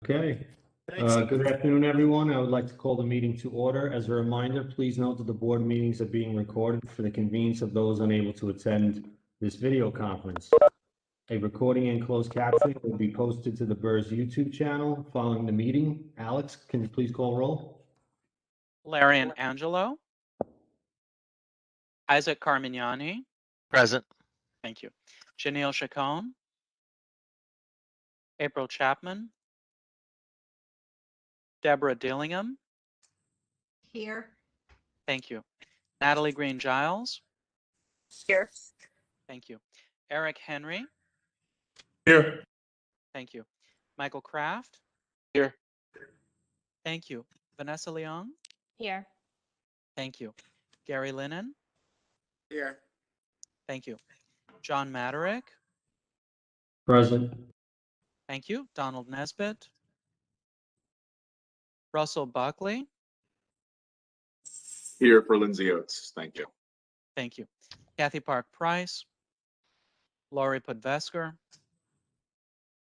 Okay. Thanks. Good afternoon, everyone. I would like to call the meeting to order. As a reminder, please note that the board meetings are being recorded for the convenience of those unable to attend this video conference. A recording and closed captioning will be posted to the BERS YouTube channel following the meeting. Alex, can you please call roll? Larry and Angelo. Isaac Carmignani. Present. Thank you. Janelle Chacon. April Chapman. Deborah Dillingham. Here. Thank you. Natalie Green Giles. Here. Thank you. Eric Henry. Here. Thank you. Michael Kraft. Here. Thank you. Vanessa Leong. Here. Thank you. Gary Lennon. Here. Thank you. John Maderick. Present. Thank you. Donald Nesbitt. Russell Buckley. Here for Lindsay Oates. Thank you. Thank you. Kathy Park Price. Laurie Podvesker.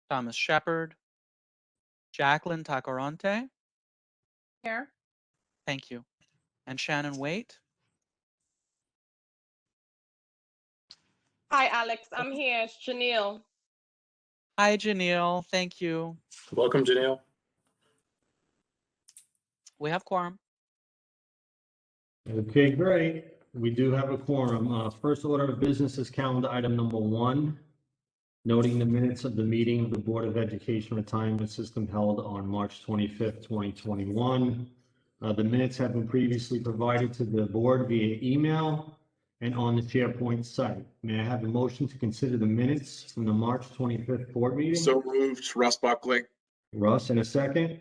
Thomas Shepard. Jacqueline Tacarante. Here. Thank you. And Shannon Waite. Hi, Alex. I'm here. It's Janelle. Hi, Janelle. Thank you. Welcome, Janelle. We have quorum. Okay, great. We do have a quorum. First order of business is calendar item number 1, noting the minutes of the meeting of the Board of Education Retirement System held on March 25th, 2021. The minutes have been previously provided to the board via email and on the SharePoint site. May I have a motion to consider the minutes from the March 25th board meeting? So moved. Russ Buckley. Russ, in a second.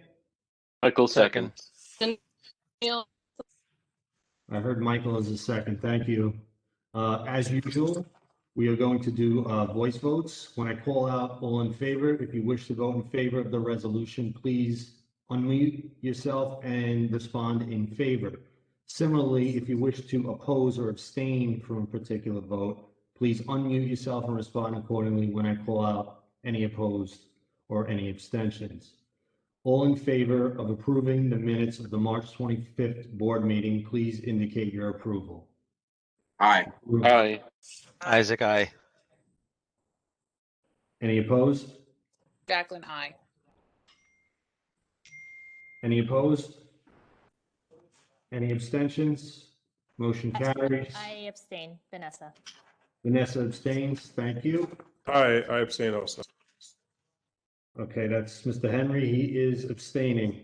Michael, second. Janelle. I heard Michael as a second. Thank you. As usual, we are going to do voice votes. When I call out all in favor, if you wish to vote in favor of the resolution, please unmute yourself and respond in favor. Similarly, if you wish to oppose or abstain from a particular vote, please unmute yourself and respond accordingly when I call out any opposed or any abstentions. All in favor of approving the minutes of the March 25th board meeting, please indicate your approval. Aye. Aye. Isaac, aye. Any opposed? Jacqueline, aye. Any opposed? Any abstentions? Motion carries. I abstain, Vanessa. Vanessa abstains. Thank you. I abstain also. Okay, that's Mr. Henry. He is abstaining.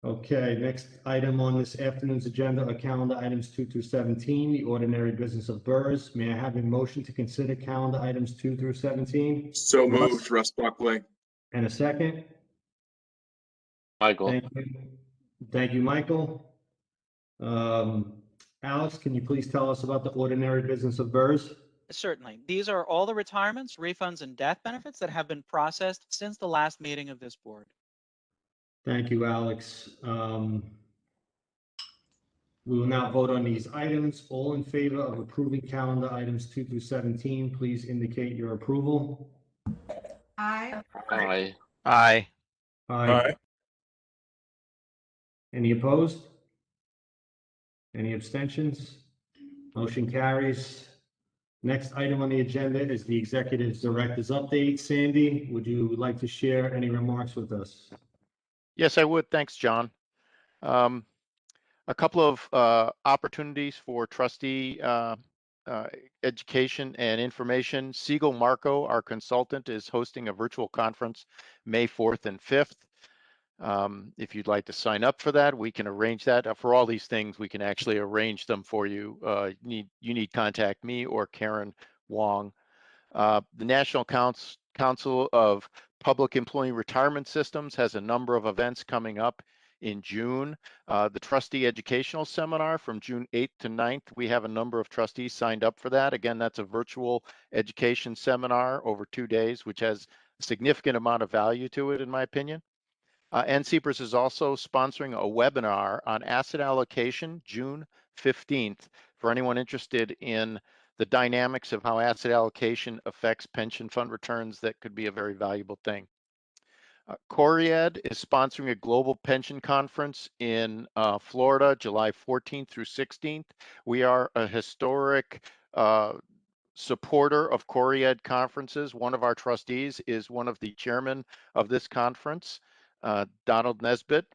Okay, next item on this afternoon's agenda are calendar items 2 through 17, the ordinary business of BERS. May I have a motion to consider calendar items 2 through 17? So moved. Russ Buckley. And a second? Michael. Thank you. Thank you, Michael. Alex, can you please tell us about the ordinary business of BERS? Certainly. These are all the retirements, refunds, and death benefits that have been processed since the last meeting of this board. Thank you, Alex. We will now vote on these items. All in favor of approving calendar items 2 through 17, please indicate your approval. Aye. Aye. Aye. Aye. Any opposed? Any abstentions? Motion carries. Next item on the agenda is the Executive Director's update. Sandy, would you like to share any remarks with us? Yes, I would. Thanks, John. A couple of opportunities for trustee education and information. Siegel Marco, our consultant, is hosting a virtual conference May 4th and 5th. If you'd like to sign up for that, we can arrange that. For all these things, we can actually arrange them for you. You need contact me or Karen Wong. The National Council of Public Employee Retirement Systems has a number of events coming up in June. The Trustee Educational Seminar from June 8th to 9th, we have a number of trustees signed up for that. Again, that's a virtual education seminar over 2 days, which has a significant amount of value to it, in my opinion. NCBERS is also sponsoring a webinar on asset allocation June 15th for anyone interested in the dynamics of how asset allocation affects pension fund returns. That could be a very valuable thing. Coriad is sponsoring a global pension conference in Florida, July 14th through 16th. We are a historic supporter of Coriad conferences. One of our trustees is one of the chairmen of this conference, Donald Nesbitt.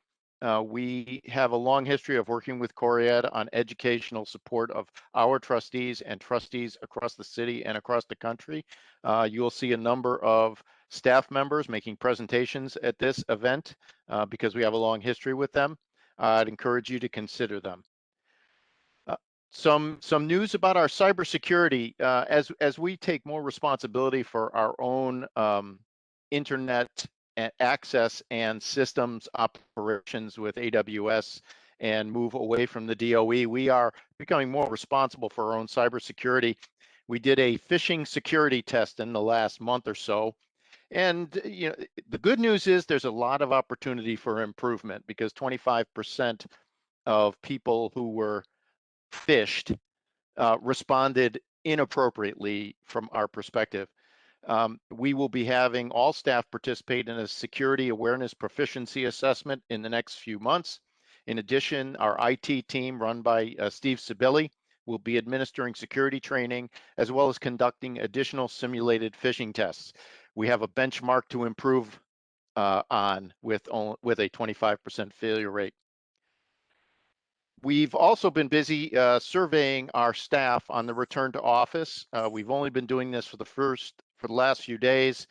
We have a long history of working with Coriad on educational support of our trustees and trustees across the city and across the country. You will see a number of staff members making presentations at this event because we have a long history with them. I'd encourage you to consider them. Some news about our cybersecurity as we take more responsibility for our own internet access and systems operations with AWS and move away from the DOE. We are becoming more responsible for our own cybersecurity. We did a phishing security test in the last month or so. And you know, the good news is there's a lot of opportunity for improvement because 25% of people who were phished responded inappropriately from our perspective. We will be having all staff participate in a security awareness proficiency assessment in the next few months. In addition, our IT team run by Steve Sibili will be administering security training as well as conducting additional simulated phishing tests. We have a benchmark to improve on with a 25% failure rate. We've also been busy surveying our staff on the return to office. We've only been doing this for the last few days.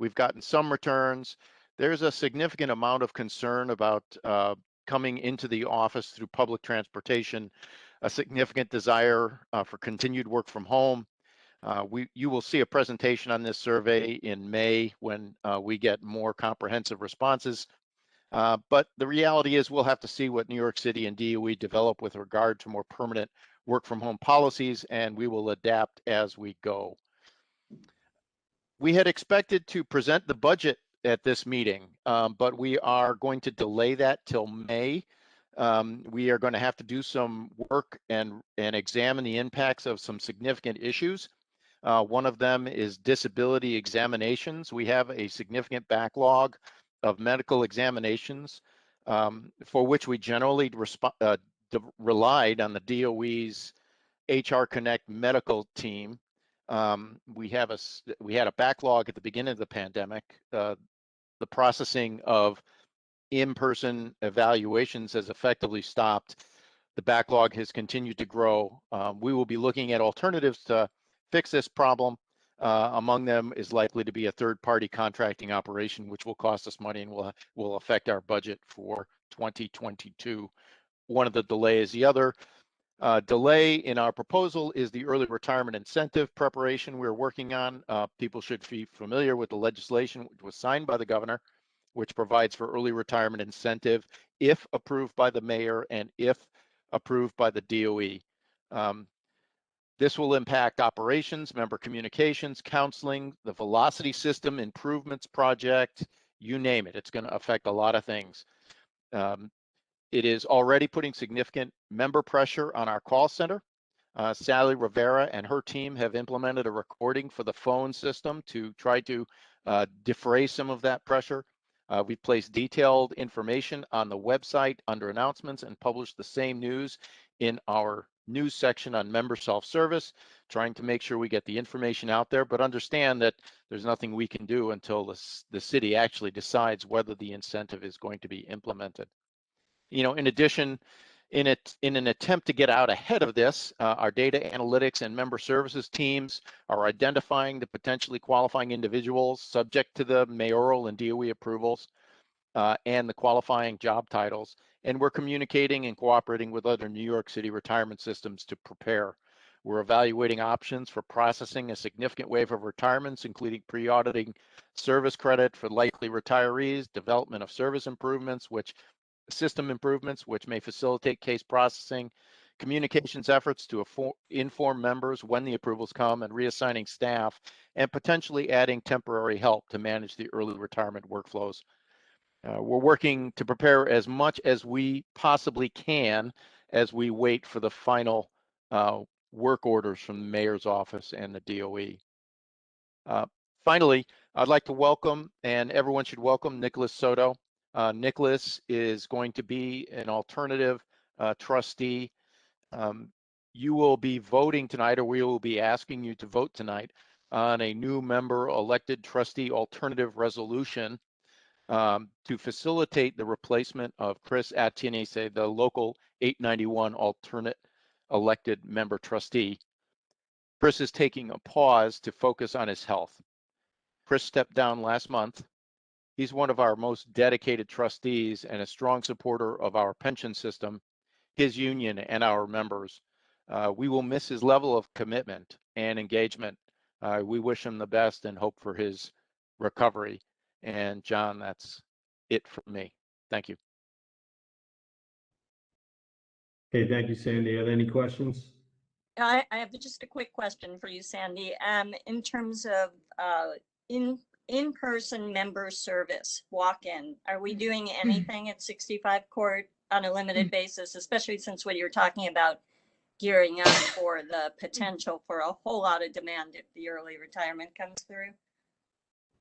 We've gotten some returns. There's a significant amount of concern about coming into the office through public transportation, a significant desire for continued work from home. You will see a presentation on this survey in May when we get more comprehensive responses. But the reality is we'll have to see what New York City and DOE develop with regard to more permanent work from home policies, and we will adapt as we go. We had expected to present the budget at this meeting, but we are going to delay that till May. We are going to have to do some work and examine the impacts of some significant issues. One of them is disability examinations. We have a significant backlog of medical examinations for which we generally relied on the DOE's HR Connect medical team. We had a backlog at the beginning of the pandemic. The processing of in-person evaluations has effectively stopped. The backlog has continued to grow. We will be looking at alternatives to fix this problem. Among them is likely to be a third-party contracting operation, which will cost us money and will affect our budget for 2022. One of the delays, the other delay in our proposal is the early retirement incentive preparation we're working on. People should be familiar with the legislation which was signed by the governor, which provides for early retirement incentive if approved by the mayor and if approved by the DOE. This will impact operations, member communications, counseling, the velocity system improvements project, you name it. It's going to affect a lot of things. It is already putting significant member pressure on our call center. Sally Rivera and her team have implemented a recording for the phone system to try to defray some of that pressure. We've placed detailed information on the website under announcements and published the same news in our news section on member self-service, trying to make sure we get the information out there, but understand that there's nothing we can do until the city actually decides whether the incentive is going to be implemented. You know, in addition, in an attempt to get out ahead of this, our data analytics and member services teams are identifying the potentially qualifying individuals subject to the mayoral and DOE approvals and the qualifying job titles. And we're communicating and cooperating with other New York City retirement systems to prepare. We're evaluating options for processing a significant wave of retirements, including pre-auditing service credit for likely retirees, development of service improvements, system improvements, which may facilitate case processing, communications efforts to inform members when the approvals come, and reassigning staff, and potentially adding temporary help to manage the early retirement workflows. We're working to prepare as much as we possibly can as we wait for the final work orders from the mayor's office and the DOE. Finally, I'd like to welcome, and everyone should welcome, Nicholas Soto. Nicholas is going to be an alternative trustee. You will be voting tonight, or we will be asking you to vote tonight on a new member elected trustee alternative resolution to facilitate the replacement of Chris Atinese, the local 891 alternate elected member trustee. Chris is taking a pause to focus on his health. Chris stepped down last month. He's one of our most dedicated trustees and a strong supporter of our pension system, his union, and our members. We will miss his level of commitment and engagement. We wish him the best and hope for his recovery. And John, that's it for me. Thank you. Okay, thank you, Sandy. Are there any questions? I have just a quick question for you, Sandy. In terms of in-person member service, walk-in, are we doing anything at 65 Court on a limited basis, especially since what you're talking about gearing up for the potential for a whole lot of demand if the early retirement comes through?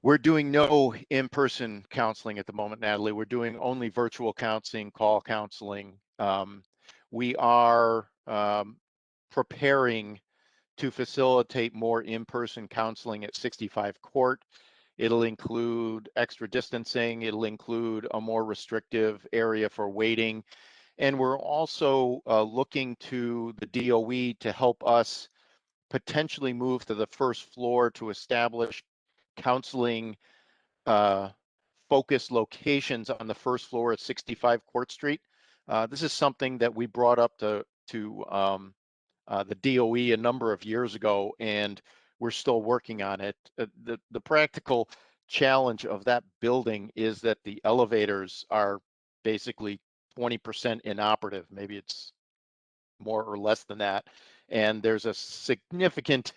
We're doing no in-person counseling at the moment, Natalie. We're doing only virtual counseling, call counseling. We are preparing to facilitate more in-person counseling at 65 Court. It'll include extra distancing. It'll include a more restrictive area for waiting. And we're also looking to the DOE to help us potentially move to the first floor to establish counseling focused locations on the first floor at 65 Court Street. This is something that we brought up to the DOE a number of years ago, and we're still working on it. The practical challenge of that building is that the elevators are basically 20% inoperative. Maybe it's more or less than that. And there's a significant,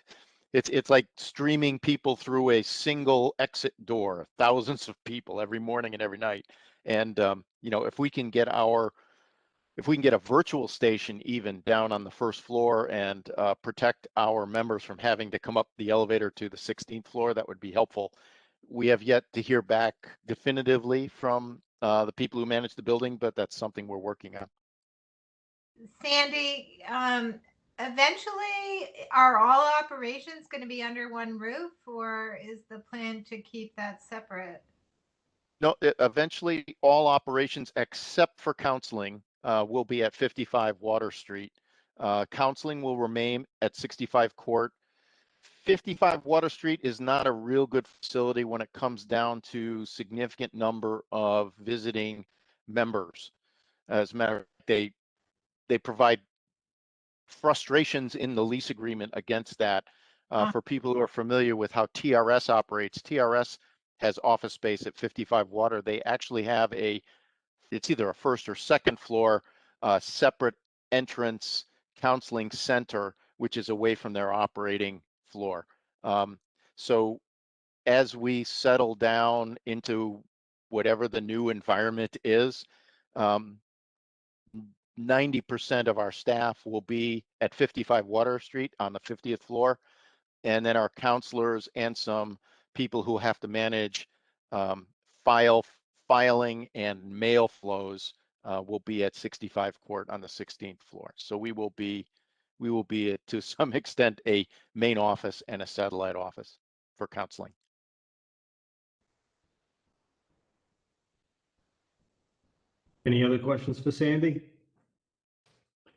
it's like streaming people through a single exit door, thousands of people every morning and every night. And if we can get a virtual station even down on the first floor and protect our members from having to come up the elevator to the 16th floor, that would be helpful. We have yet to hear back definitively from the people who manage the building, but that's something we're working on. Sandy, eventually, are all operations going to be under one roof, or is the plan to keep that separate? No, eventually all operations except for counseling will be at 55 Water Street. Counseling will remain at 65 Court. 55 Water Street is not a real good facility when it comes down to significant number of visiting members. As a matter of fact, they provide frustrations in the lease agreement against that. For people who are familiar with how TRS operates, TRS has office space at 55 Water. They actually have it's either a first or second floor separate entrance counseling center, which is away from their operating floor. So as we settle down into whatever the new environment is, 90% of our staff will be at 55 Water Street on the 50th floor. And then our counselors and some people who have to manage filing and mail flows will be at 65 Court on the 16th floor. So we will be to some extent a main office and a satellite office for counseling. Any other questions for Sandy?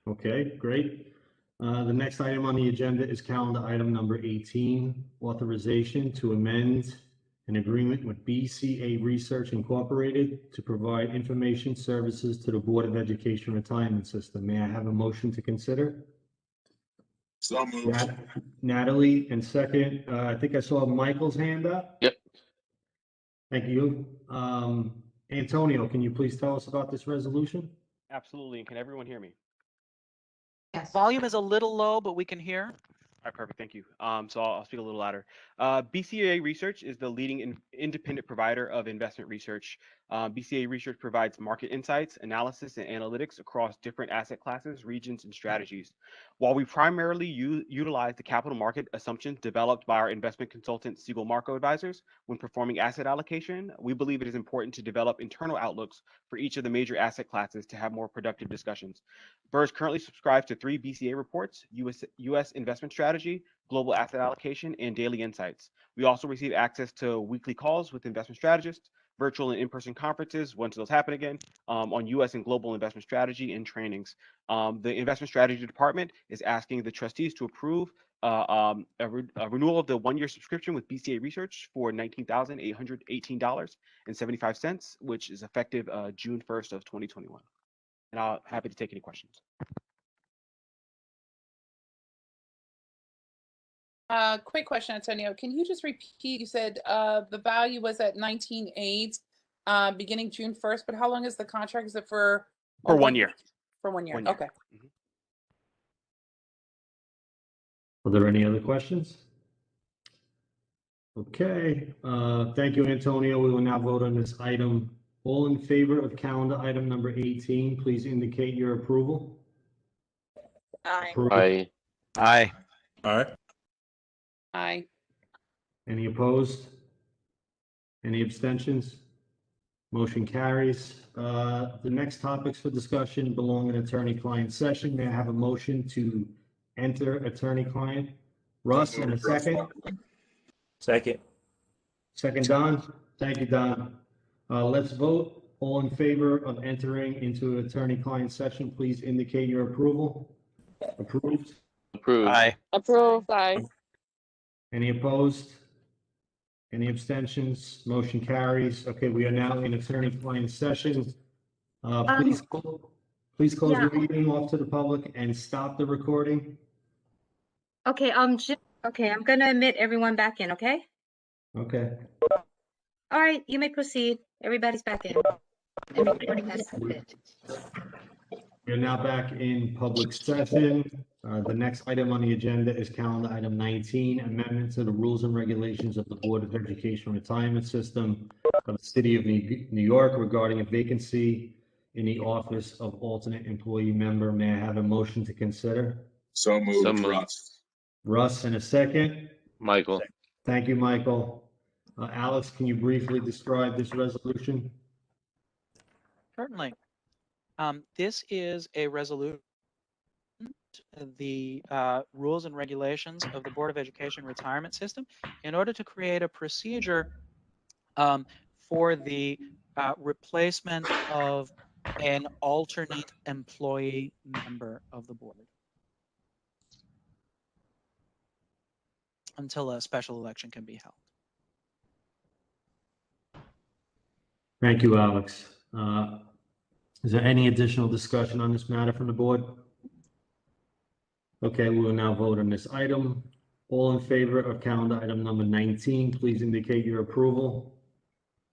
Okay, great. The next item on the agenda is calendar item number 18, authorization to amend an agreement with BCA Research Incorporated to provide information services to the Board of Education Retirement System. May I have a motion to consider? So moved. Natalie, and second, I think I saw Michael's hand up. Yep. Thank you. Antonio, can you please tell us about this resolution? Absolutely. And can everyone hear me? Yes. Volume is a little low, but we can hear. All right, perfect. Thank you. So I'll speak a little louder. BCA Research is the leading independent provider of investment research. BCA Research provides market insights, analysis, and analytics across different asset classes, regions, and strategies. While we primarily utilize the capital market assumptions developed by our investment consultant Siegel Marco Advisors when performing asset allocation, we believe it is important to develop internal outlooks for each of the major asset classes to have more productive discussions. BERS currently subscribes to 3 BCA reports: US investment strategy, global asset allocation, and daily insights. We also receive access to weekly calls with investment strategists, virtual and in-person conferences, once those happen again, on US and global investment strategy and trainings. The investment strategy department is asking the trustees to approve a renewal of the 1-year subscription with BCA Research for $19,818.75, which is effective June 1st of 2021. And I'm happy to take any questions. Quick question, Antonio. Can you just repeat? You said the value was at 19.8, beginning June 1st, but how long is the contract? Is it for? For 1 year. For 1 year. 1 year. Okay. Are there any other questions? Okay, thank you, Antonio. We will now vote on this item. All in favor of calendar item number 18, please indicate your approval. Aye. Approved. Aye. Aye. Aye. Aye. Any opposed? Any abstentions? Motion carries. The next topics for discussion belong in attorney-client session. May I have a motion to enter attorney-client? Russ, in a second. Second. Second, Don. Thank you, Don. Let's vote. All in favor of entering into attorney-client session, please indicate your approval. Approved. Approved. Aye. Approved. Aye. Any opposed? Any abstentions? Motion carries. Okay, we are now in attorney-client session. Please close the meeting off to the public and stop the recording. Okay, okay, I'm gonna admit everyone back in, okay? Okay. All right, you may proceed. Everybody's back in. And recording has started. We're now back in public session. The next item on the agenda is calendar item 19, amendment to the rules and regulations of the Board of Education Retirement System of the City of New York regarding a vacancy in the office of alternate employee member. May I have a motion to consider? So moved, So moved. Russ. Russ, in a second. Michael. Thank you, Michael. Alex, can you briefly describe this resolution? Certainly. This is a resolution, the rules and regulations of the Board of Education Retirement System in order to create a procedure for the replacement of an alternate employee member of the board until a special election can be held. Thank you, Alex. Is there any additional discussion on this matter from the board? Okay, we will now vote on this item. All in favor of calendar item number 19, please indicate your approval.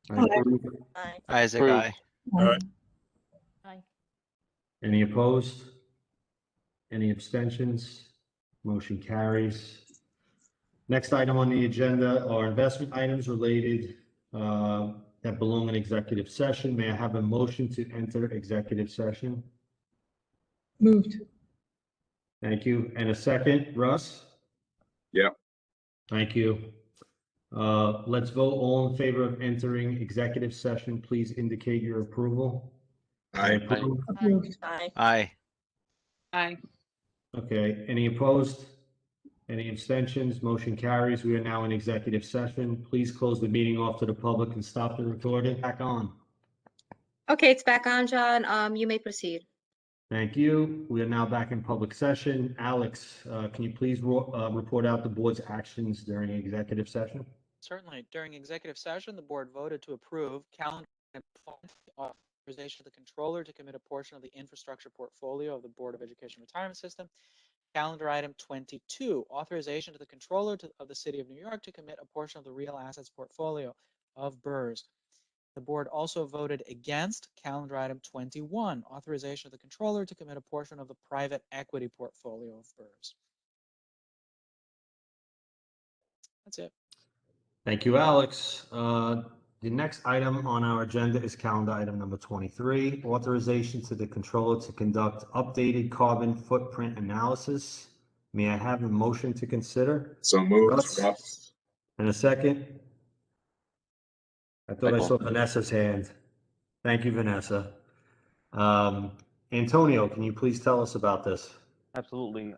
I approve. Aye. Isaac, Approved. aye. Aye. Aye. Any opposed? Any abstentions? Motion carries. Next item on the agenda are investment items related that belong in executive session. May I have a motion to enter executive session? Moved. Thank you. And a second, Russ? Yep. Thank you. Let's vote. All in favor of entering executive session, please indicate your approval. I Aye. approve. Aye. Aye. Aye. Okay, any opposed? Any abstentions? Motion carries. We are now in executive session. Please close the meeting off to the public and stop the recording. Back on. Okay, it's back on, John. You may proceed. Thank you. We are now back in public session. Alex, can you please report out the board's actions during executive session? Certainly. During executive session, the board voted to approve calendar authorization of the controller to commit a portion of the infrastructure portfolio of the Board of Education Retirement System. Calendar item 22, authorization to the controller of the City of New York to commit a portion of the real assets portfolio of BERS. The board also voted against calendar item 21, authorization of the controller to commit a portion of the private equity portfolio of BERS. That's it. Thank you, Alex. The next item on our agenda is calendar item number 23, authorization to the controller to conduct updated carbon footprint analysis. May I have a motion to consider? So moved, Russ? Russ. And a second? I thought I saw Michael. Vanessa's hand. Thank you, Vanessa. Antonio, can you please tell us about this? Absolutely.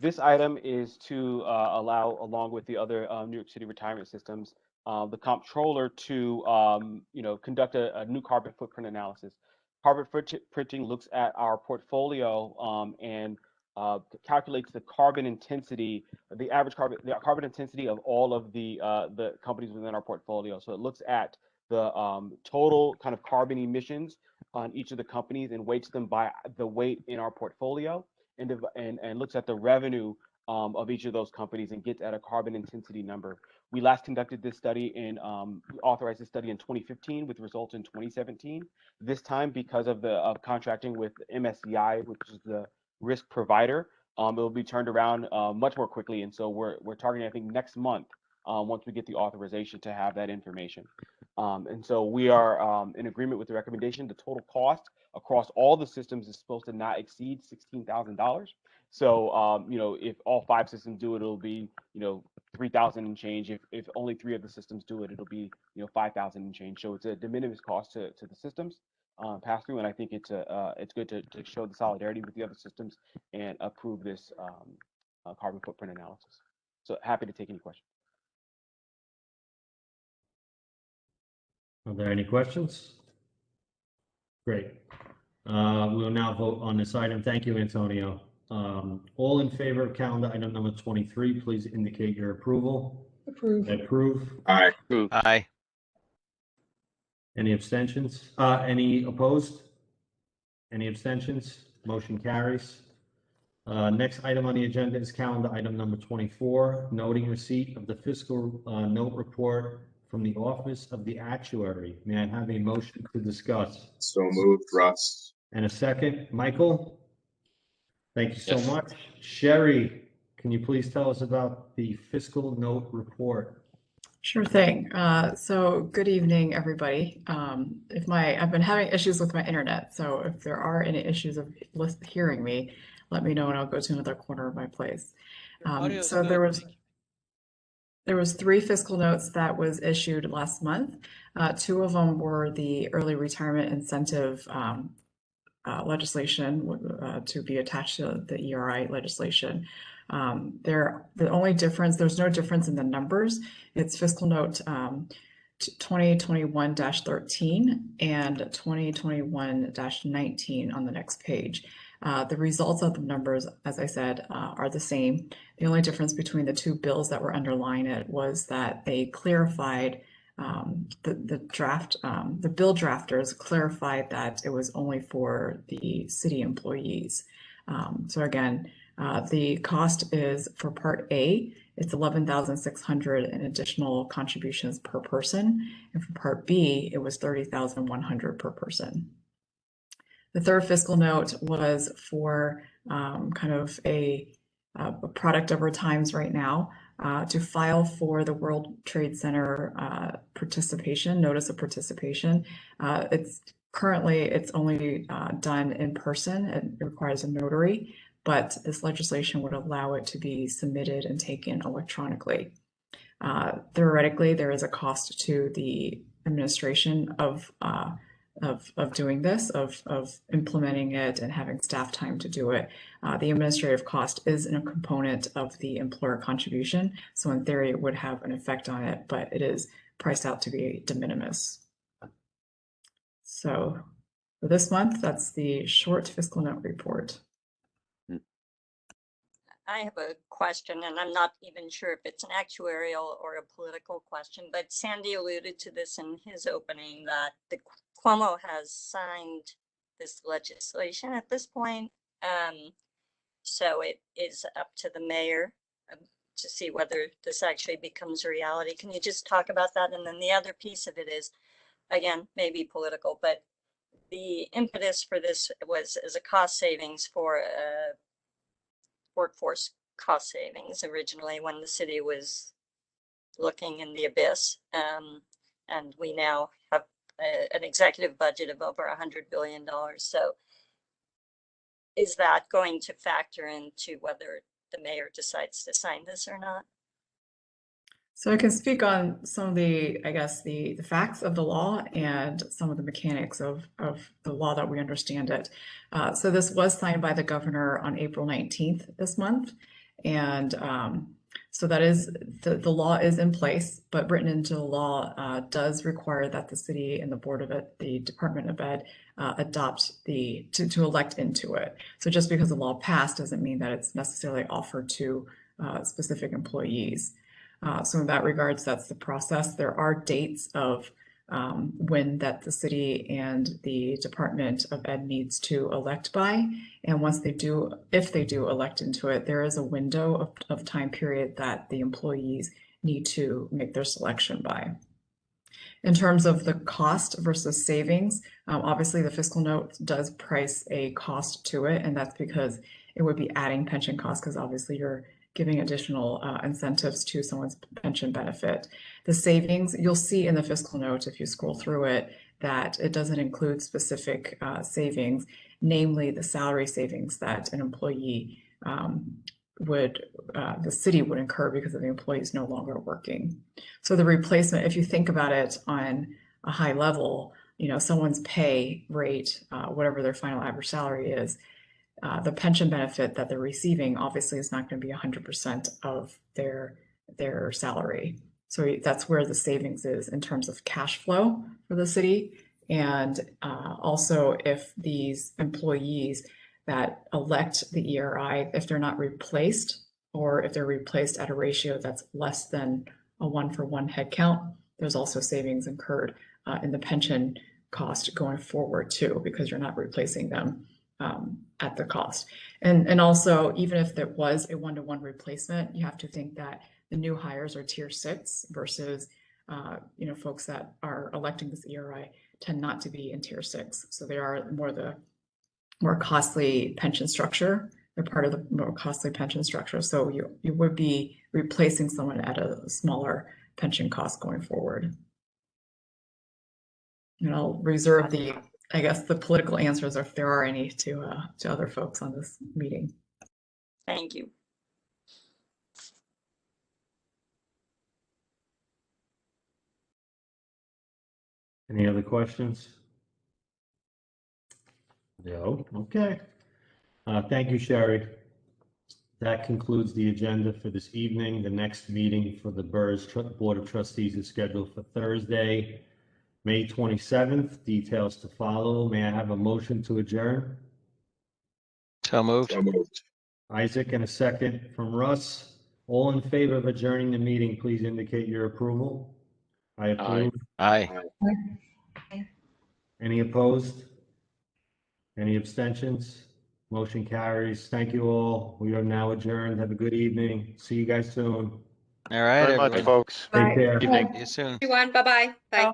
This item is to allow, along with the other New York City retirement systems, the comptroller to conduct a new carbon footprint analysis. Carbon footprinting looks at our portfolio and calculates the carbon intensity, the carbon intensity of all of the companies within our portfolio. So it looks at the total kind of carbon emissions on each of the companies and weights them by the weight in our portfolio. And looks at the revenue of each of those companies and gets at a carbon intensity number. We last conducted this study authorized this study in 2015 with results in 2017. This time, because of the contracting with MSCI, which is the risk provider, it will be turned around much more quickly. And so we're targeting, I think, next month, once we get the authorization to have that information. And so we are in agreement with the recommendation. The total cost across all the systems is supposed to not exceed $16,000. So, if all 5 systems do it, it'll be, $3,000 and change. If only 3 of the systems do it, it'll be, $5,000 and change. So it's a de minimis cost to the systems pass through. And I think it's good to show the solidarity with the other systems and approve this carbon footprint analysis. So happy to take any questions. Are there any questions? Great. We'll now vote on this item. Thank you, Antonio. All in favor of calendar item number 23, please indicate your approval. Approve. Approve. Aye. Aye. Any abstentions? Any opposed? Any abstentions? Motion carries. Next item on the agenda is calendar item number 24, noting receipt of the fiscal note report from the Office of the Actuary. May I have a motion to discuss? So moved, Russ. And a second, Michael? Thank you so Yes. much. Sherry, can you please tell us about the fiscal note report? Sure thing. So good evening, everybody. I've been having issues with my internet, so if there are any issues of hearing me, let me know and I'll go to another corner of my place. So there was 3 fiscal notes that was issued last month. 2 of them were the early retirement incentive legislation to be attached to the ERI legislation. There's no difference in the numbers. It's fiscal note 2021-13 and 2021-19 on the next page. The results of the numbers, as I said, are the same. The only difference between the 2 bills that were underlying it was that they clarified the bill drafters clarified that it was only for the city employees. So again, the cost is for Part A, it's $11,600 in additional contributions per person, and for Part B, it was $30,100 per person. The third fiscal note was for kind of a product of our times right now. To file for the World Trade Center notice of participation. It's only done in person. It requires a notary, but this legislation would allow it to be submitted and taken electronically. Theoretically, there is a cost to the administration of doing this, of implementing it and having staff time to do it. The administrative cost is a component of the employer contribution. So in theory, it would have an effect on it, but it is priced out to be de minimis. So for this month, that's the short fiscal note report. I have a question, and I'm not even sure if it's an actuarial or a political question, but Sandy alluded to this in his opening, that the Cuomo has signed this legislation at this point. So it is up to the mayor to see whether this actually becomes a reality. Can you just talk about that? And then the other piece of it is, again, maybe political, but the impetus for this was as a cost savings for workforce cost savings originally when the city was looking in the abyss. And we now have an executive budget of over $100 billion. So is that going to factor into whether the mayor decides to sign this or not? So I can speak on some of the, I guess, the facts of the law and some of the mechanics of the law that we understand it. So this was signed by the governor on April 19th this month. And so that is, the law is in place, but written into the law does require that the city and the Board of Ed, the Department of Ed, adopt to elect into it. So just because the law passed doesn't mean that it's necessarily offered to specific employees. So in that regards, that's the process. There are dates of when that the city and the Department of Ed needs to elect by. And once they do, if they do elect into it, there is a window of time period that the employees need to make their selection by. In terms of the cost versus savings, obviously the fiscal note does price a cost to it, and that's because it would be adding pension costs, because obviously you're giving additional incentives to someone's pension benefit. The savings, you'll see in the fiscal note, if you scroll through it, that it doesn't include specific savings, namely the salary savings that an employee the city would incur because of the employees no longer working. So the replacement, if you think about it on a high level, you know, someone's pay rate, whatever their final average salary is, the pension benefit that they're receiving obviously is not going to be 100% of their salary. So that's where the savings is in terms of cash flow for the city. And also if these employees that elect the ERI, if they're not replaced, or if they're replaced at a ratio that's less than a 1-for-1 headcount, there's also savings incurred in the pension cost going forward too, because you're not replacing them at the cost. And also, even if there was a 1-to-1 replacement, you have to think that the new hires are tier 6 versus you know, folks that are electing this ERI tend not to be in tier 6. So they are more costly pension structure. They're part of the more costly pension structure. So you would be replacing someone at a smaller pension cost going forward. And I'll reserve I guess the political answers, if there are any, to other folks on this meeting. Thank you. Any other questions? No. Okay. Thank you, Sherry. That concludes the agenda for this evening. The next meeting for the BERS Board of Trustees is scheduled for Thursday, May 27th. Details to follow. May I have a motion to adjourn? So moved. So moved. Isaac, and a second from Russ. All in favor of adjourning the meeting, please indicate your approval. I approve. Aye. Any opposed? Any abstentions? Motion carries. Thank you all. We are now adjourned. Have a good evening. See you guys soon. All right, Very much, everyone. folks. Take care. Evening. See you soon. Everyone, bye-bye. Bye.